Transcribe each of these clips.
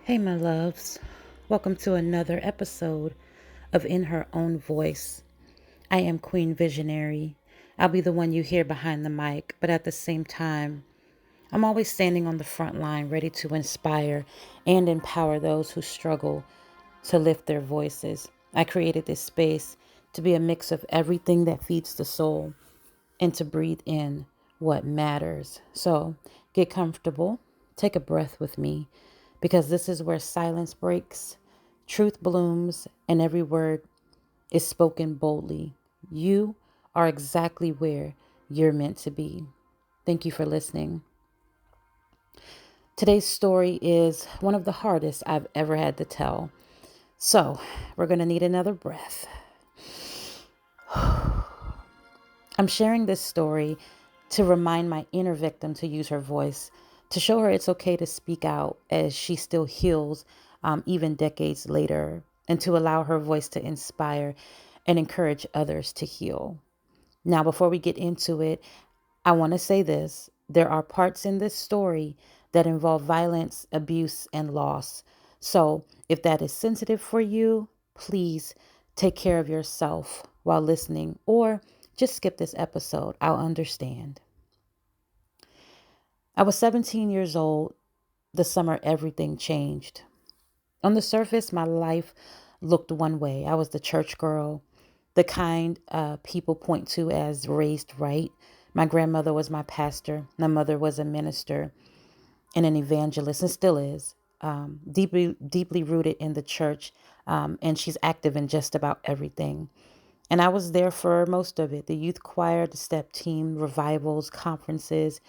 Hey, my loves. Welcome to another episode of In Her Own Voice. I am Queen Visionary. I'll be the one you hear behind the mic, but at the same time, I'm always standing on the front line, ready to inspire and empower those who struggle to lift their voices. I created this space to be a mix of everything that feeds the soul and to breathe in what matters. So get comfortable, take a breath with me, because this is where silence breaks, truth blooms, and every word is spoken boldly. You are exactly where you're meant to be. Thank you for listening. Today's story is one of the hardest I've ever had to tell. So, we're going to need another breath. I'm sharing this story to remind my inner victim to use her voice, to show her it's okay to speak out as she still heals, even decades later, and to allow her voice to inspire and encourage others to heal. Now, before we get into it, I want to say this. There are parts in this story that involve violence, abuse, and loss. So, if that is sensitive for you, please take care of yourself while listening, or just skip this episode. I'll understand. I was 17 years old the summer everything changed. On the surface, my life looked one way. I was the church girl, the kind people point to as raised right. My grandmother was my pastor. My mother was a minister and an evangelist, and still is. Deeply rooted in the church, and she's active in just about everything. And I was there for most of it: the youth choir, the step team, revivals, conferences,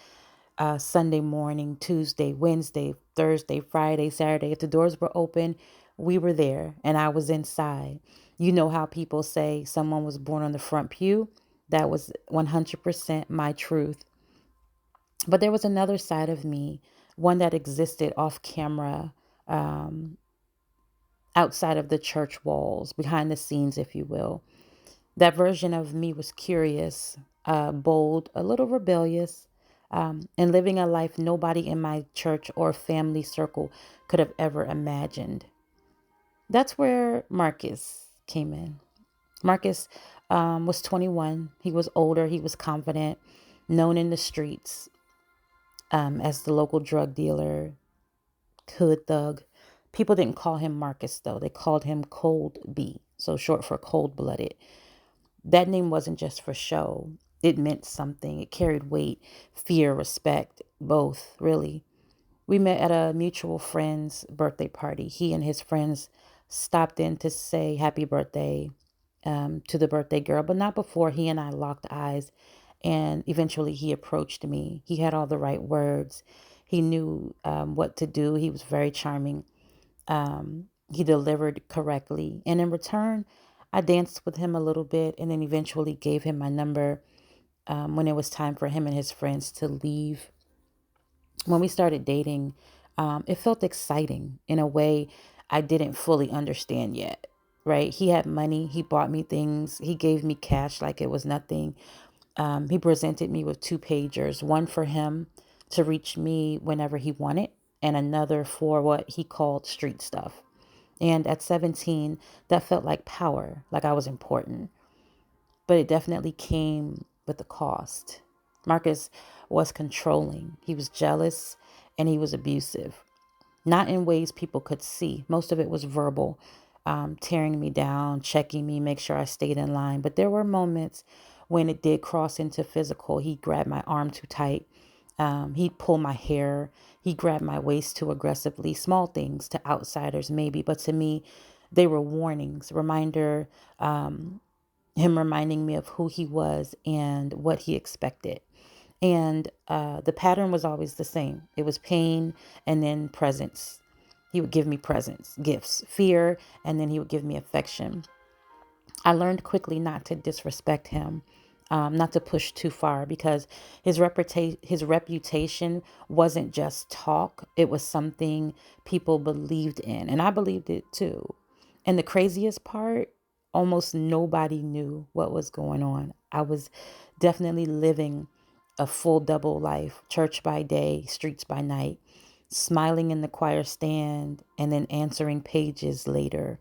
Sunday morning, Tuesday, Wednesday, Thursday, Friday, Saturday. If the doors were open, we were there and I was inside. You know how people say someone was born on the front pew? That was 100% my truth. But there was another side of me, one that existed off camera, um, outside of the church walls, behind the scenes, if you will. That version of me was curious, bold, a little rebellious, and living a life nobody in my church or family circle could have ever imagined. That's where Marcus came in. Marcus was 21. He was older. He was confident, known in the streets as the local drug dealer, hood thug. People didn't call him Marcus, though. They called him Cold B, so short for cold blooded. That name wasn't just for show. It meant something. It carried weight, fear, respect, both, really. We met at a mutual friend's birthday party. He and his friends stopped in to say happy birthday to the birthday girl, but not before he and I locked eyes. And eventually he approached me. He had all the right words. He knew what to do. He was very charming. He delivered correctly. And in return, I danced with him a little bit and then eventually gave him my number when it was time for him and his friends to leave. When we started dating, it felt exciting in a way I didn't fully understand yet, right? He had money. He bought me things. He gave me cash like it was nothing. He presented me with two pagers, one for him to reach me whenever he wanted, and another for what he called street stuff. And at 17, that felt like power, like I was important. But it definitely came with a cost. Marcus was controlling, he was jealous, and he was abusive. Not in ways people could see. Most of it was verbal, tearing me down, checking me, make sure I stayed in line. But there were moments when it did cross into physical. He grabbed my arm too tight. He'd pull my hair. He grabbed my waist too aggressively. Small things to outsiders, maybe, but to me, they were warnings, reminder, him reminding me of who he was and what he expected. And the pattern was always the same. It was pain and then presents. He would give me presents, gifts, fear, and then he would give me affection. I learned quickly not to disrespect him, not to push too far, because his reputation wasn't just talk. It was something people believed in, and I believed it too. And the craziest part, almost nobody knew what was going on. I was definitely living a full double life, church by day, streets by night. smiling in the choir stand, and then answering pages later.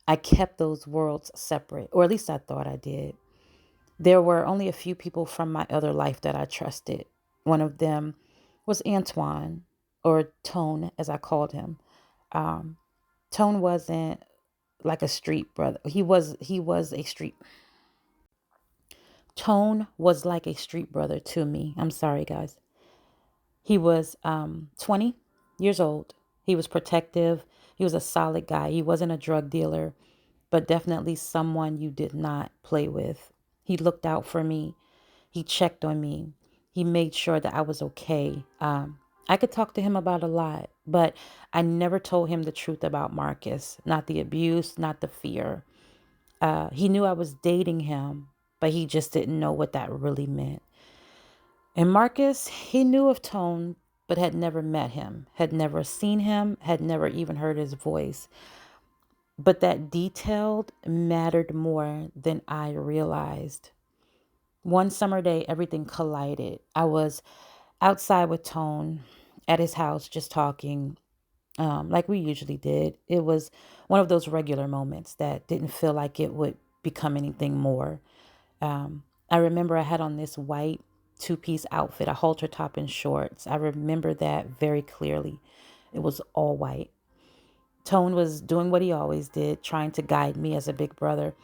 I kept those worlds separate, or at least I thought I did. There were only a few people from my other life that I trusted. One of them was Antoine, or Tone, as I called him. Um, Tone wasn't like a street brother. He was a street. Tone was like a street brother to me. I'm sorry, guys. He was 20 years old. He was protective. He was a solid guy. He wasn't a drug dealer, but definitely someone you did not play with. He looked out for me. He checked on me. He made sure that I was okay. I could talk to him about a lot, but I never told him the truth about Marcus, not the abuse, not the fear. He knew I was dating him, but he just didn't know what that really meant. And Marcus, he knew of Tone, but had never met him, had never seen him, had never even heard his voice. But that detailed mattered more than I realized. One summer day, everything collided. I was outside with Tone at his house, just talking, like we usually did. It was one of those regular moments that didn't feel like it would become anything more. I remember I had on this white two-piece outfit, a halter top and shorts. I remember that very clearly. It was all white. Tone was doing what he always did, trying to guide me as a big brother.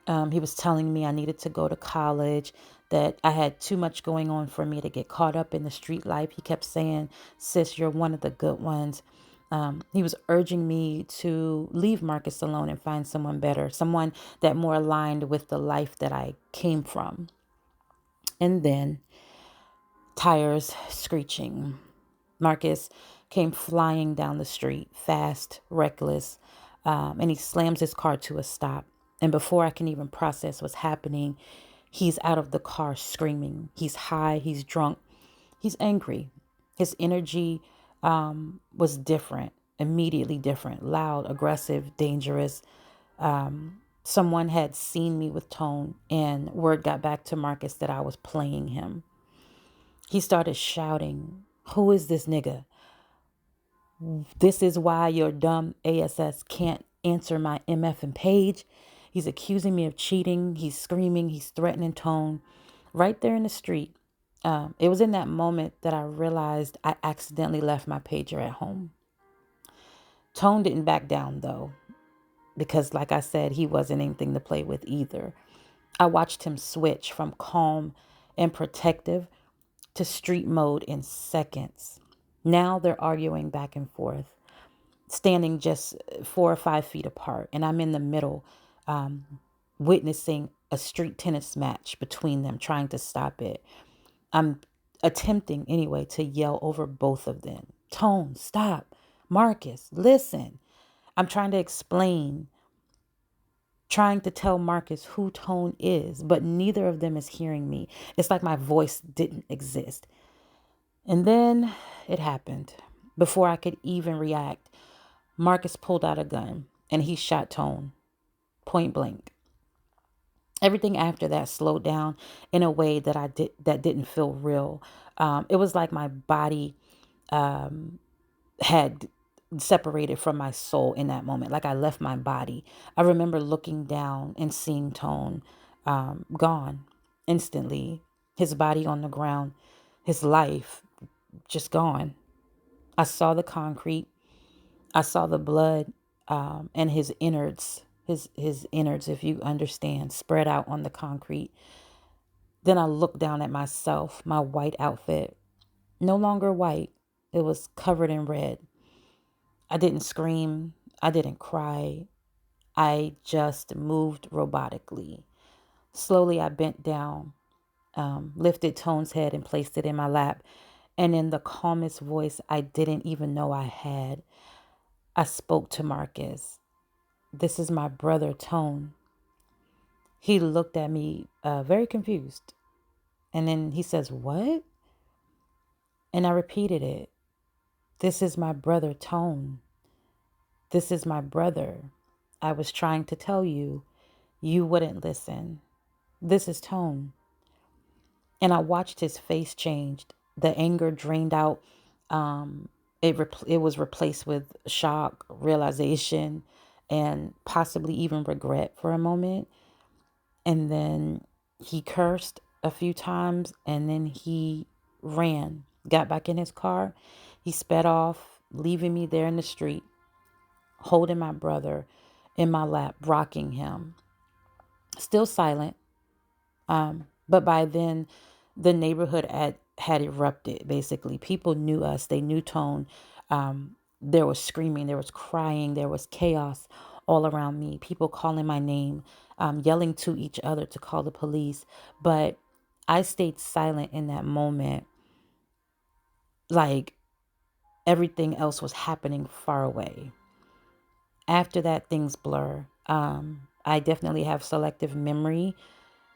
He was telling me I needed to go to college, that I had too much going on for me to get caught up in the street life. He kept saying, "Sis, you're one of the good ones." He was urging me to leave Marcus alone and find someone better, someone that more aligned with the life that I came from. And then tires screeching. Marcus came flying down the street, fast, reckless, and he slams his car to a stop. And before I can even process what's happening, he's out of the car screaming. He's high, he's drunk, he's angry. His energy was different, immediately different, loud, aggressive, dangerous. Someone had seen me with Tone, and word got back to Marcus that I was playing him. He started shouting, "Who is this nigga? This is why your dumb ASS can't answer my MF and page." He's accusing me of cheating. He's screaming. He's threatening Tone right there in the street. It was in that moment that I realized I accidentally left my pager at home. Tone didn't back down though, because like I said, he wasn't anything to play with either. I watched him switch from calm and protective to street mode in seconds. Now they're arguing back and forth, standing just 4 or 5 feet apart, and I'm in the middle, witnessing a street tennis match between them, trying to stop it. I'm attempting anyway to yell over both of them. "Tone, stop. Marcus, listen." I'm trying to explain, trying to tell Marcus who Tone is, but neither of them is hearing me. It's like my voice didn't exist. And then it happened. Before I could even react, Marcus pulled out a gun and he shot Tone point blank. Everything after that slowed down in a way that didn't feel real. It was like my body had separated from my soul in that moment. Like I left my body. I remember looking down and seeing Tone gone instantly. His body on the ground, his life just gone. I saw the concrete. I saw the blood, and his innards, his innards, if you understand, spread out on the concrete. Then I looked down at myself, my white outfit, no longer white. It was covered in red. I didn't scream. I didn't cry. I just moved robotically. Slowly, I bent down, lifted Tone's head and placed it in my lap. And in the calmest voice I didn't even know I had, I spoke to Marcus. "This is my brother, Tone." He looked at me very confused. And then he says, "What?" And I repeated it. "This is my brother, Tone. This is my brother. I was trying to tell you. You wouldn't listen. This is Tone." And I watched his face change. The anger drained out. it was replaced with shock, realization, and possibly even regret for a moment. And then he cursed a few times, and then he ran, got back in his car. He sped off, leaving me there in the street, holding my brother in my lap, rocking him. Still silent. But by then, the neighborhood had erupted, basically. People knew us, they knew Tone. There was screaming, there was crying, there was chaos all around me. People calling my name, yelling to each other to call the police. But I stayed silent in that moment, like everything else was happening far away. After that, things blur. I definitely have selective memory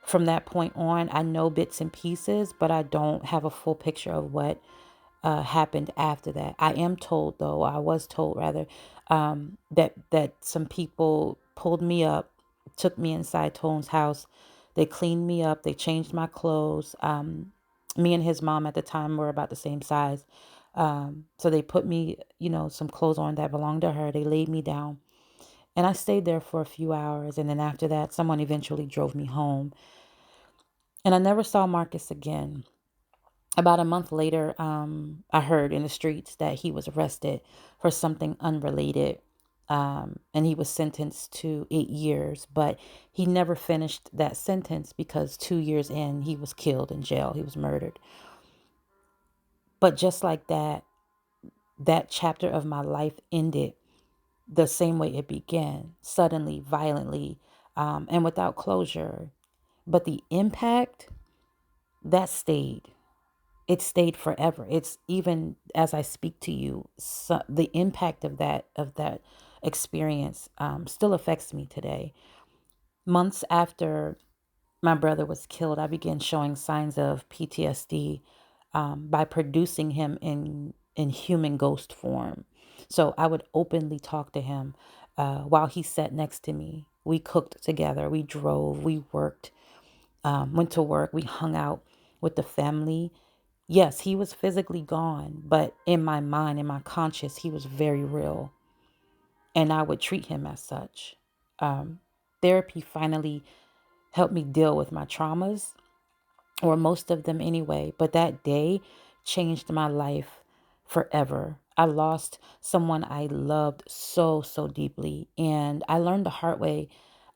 from that point on. I know bits and pieces, but I don't have a full picture of what happened after that. I am told, though, I was told rather, that some people pulled me up, took me inside Tone's house. They cleaned me up. They changed my clothes. Me and his mom at the time were about the same size. So they put me, some clothes on that belonged to her. They laid me down. And I stayed there for a few hours. And then after that, someone eventually drove me home. And I never saw Marcus again. About a month later, I heard in the streets that he was arrested for something unrelated. And he was sentenced to 8 years, but he never finished that sentence because 2 years in, he was killed in jail. He was murdered. But just like that, that chapter of my life ended the same way it began, suddenly, violently, and without closure. But the impact, that stayed. It stayed forever. It's even as I speak to you, so the impact of that experience still affects me today. Months after my brother was killed, I began showing signs of PTSD by producing him in human ghost form. So I would openly talk to him while he sat next to me. We cooked together. We drove. We worked. Went to work. We hung out with the family. Yes, he was physically gone, but in my mind, in my conscious, he was very real. And I would treat him as such. Um, Therapy finally helped me deal with my traumas, or most of them anyway. But that day changed my life forever. I lost someone I loved so, so deeply. And I learned the hard way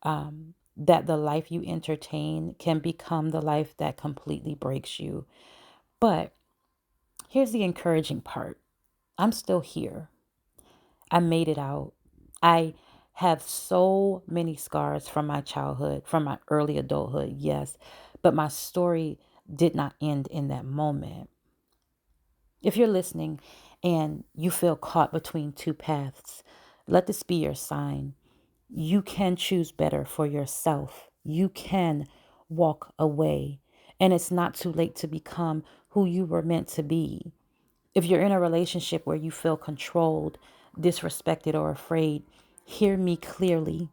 that the life you entertain can become the life that completely breaks you. But here's the encouraging part. I'm still here. I made it out. I have so many scars from my childhood, from my early adulthood, yes, but my story did not end in that moment. If you're listening and you feel caught between two paths, let this be your sign. You can choose better for yourself. You can walk away, and it's not too late to become who you were meant to be. If you're in a relationship where you feel controlled, disrespected, or afraid, hear me clearly.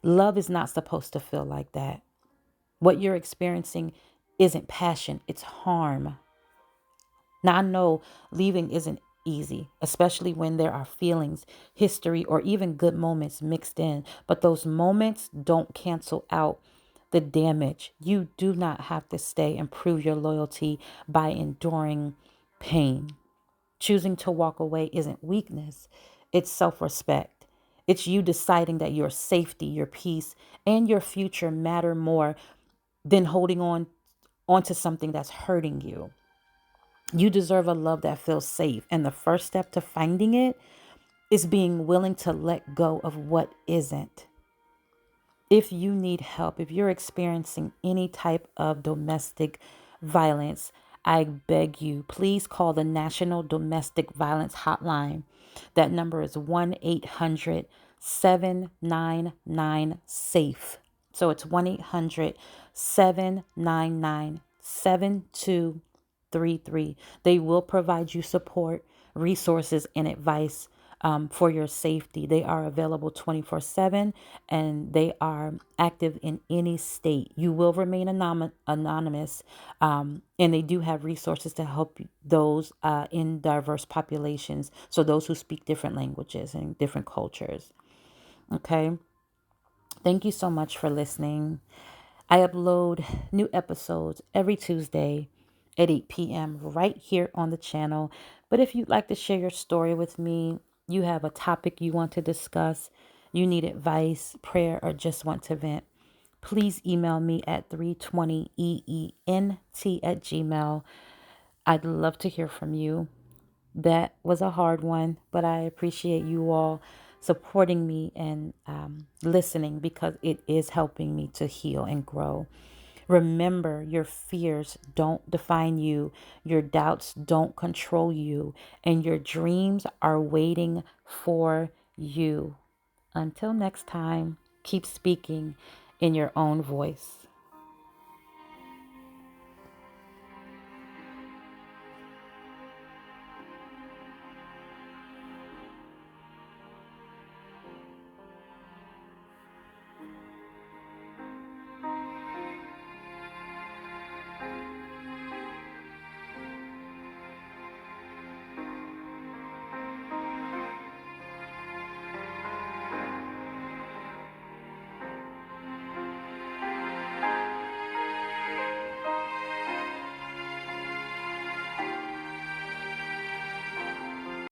Love is not supposed to feel like that. What you're experiencing isn't passion, it's harm. Now, I know leaving isn't easy, especially when there are feelings, history, or even good moments mixed in. But those moments don't cancel out the damage. You do not have to stay and prove your loyalty by enduring pain. Choosing to walk away isn't weakness, it's self respect. It's you deciding that your safety, your peace, and your future matter more than holding on onto something that's hurting you. You deserve a love that feels safe. And the first step to finding it is being willing to let go of what isn't. If you need help, if you're experiencing any type of domestic violence, I beg you, please call the National Domestic Violence Hotline. That number is 1-800 799 SAFE. So it's 1-800 799 7233. They will provide you support, resources, and advice for your safety. They are available 24/7, and they are active in any state. You will remain anonymous, and they do have resources to help those in diverse populations. So those who speak different languages and different cultures. Okay. Thank you so much for listening. I upload new episodes every Tuesday at 8 p.m. right here on the channel. But if you'd like to share your story with me, you have a topic you want to discuss, you need advice, prayer, or just want to vent, please email me at 320eent@gmail. I'd love to hear from you. That was a hard one, but I appreciate you all supporting me and listening, because it is helping me to heal and grow. Remember, your fears don't define you, your doubts don't control you, and your dreams are waiting for you. Until next time, keep speaking in your own voice.